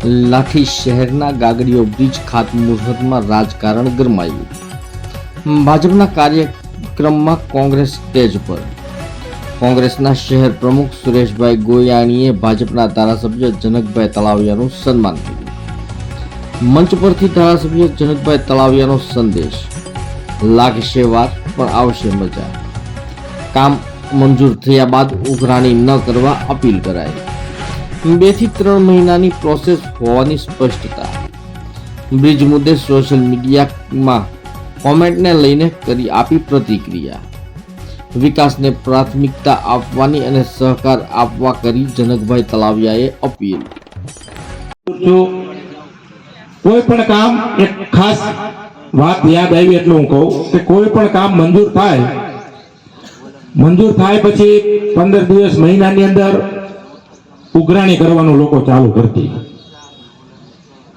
લાઠી શહેરના ગાગડીઓ બ્રિજ ખાતમુહૂર્તમાં રાજકારણ ગરમાયું। ભાજપના કાર્યક્રમમાં કોંગ્રેસ સ્ટેજ પર। કોંગ્રેસના શહેર પ્રમુખ સુરેશભાઈ ગોયાણીએ ભાજપના ધારાસભ્ય જનકભાઈ તલાવિયાનું સન્માન કર્યું। મંચ પરથી ધારાસભ્ય જનકભાઈ તલાવિયાનો સંદેશ, લાગશે વાર પણ આવશે મજા, કામ મંજૂર થયા બાદ ઉઘરાણી ન કરવા અપીલ કરાઈ। 2 થી 3 મહિનાની પ્રોસેસ હોવાની સ્પષ્ટતા। બ્રિજ મુદ્દે સોશિયલ મીડિયામાં કોમેન્ટને લઈને કરી આપી પ્રતિક્રિયા। વિકાસને પ્રાથમિકતા આપવાની અને સહકાર આપવા કરી જનકભાઈ તલાવિયાએ અપીલ। કોઈ પણ કામ એક ખાસ વાત યાદ આવી એટલે હું કહું કે કોઈ પણ કામ મંજૂર થાય પછી 15 દિવસ મહિનાની અંદર ઉઘરાણી કરવાનું લોકો ચાલુ કરતી।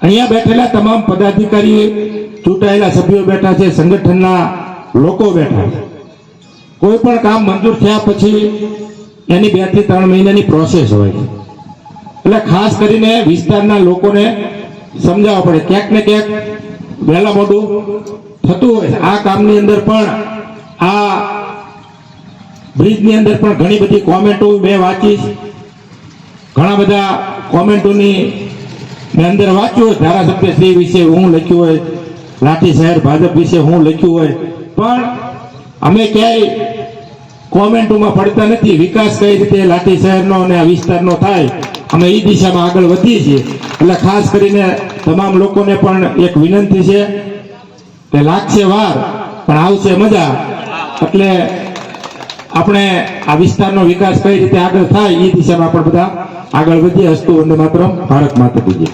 અહીંયા બેઠેલા તમામ પદાધિકારી, ચૂંટાયેલા સભ્યો બેઠા છે, સંગઠનના લોકો બેઠા છે। કોઈ પણ કામ મંજૂર થયા પછી એની 2 થી 3 મહિનાની પ્રોસેસ હોય છે, એટલે ખાસ કરીને વિસ્તારના લોકોને સમજાવવા પડે। ક્યાંક ને ક્યાંક વહેલા મોડું થતું હોય છે। આ કામની અંદર પણ, આ બ્રિજની અંદર પણ ઘણી બધી કોમેન્ટો મેં વાંચી, ઘણા બધા કોમેન્ટોની મેં અંદર વાંચ્યું હોય, ધારાસભ્ય શ્રી વિશે હું લખ્યું હોય, લાઠી શહેર ભાજપ વિશે હું લખ્યું હોય, પણ અમે ક્યાંય કોમેન્ટોમાં પડતા નથી। વિકાસ કઈ રીતે લાઠી શહેરનો અને આ વિસ્તારનો થાય, અમે એ દિશામાં આગળ વધીએ છીએ। એટલે ખાસ કરીને તમામ લોકોને પણ એક વિનંતી છે કે લાગશે વાર પણ આવશે મજા। એટલે આપણે આ વિસ્તારનો વિકાસ કઈ રીતે આગળ થાય એ દિશામાં પણ બધા આગળ વધીએ। અસ્તુ વંદે માતરમ, ભારત માતા કી જય।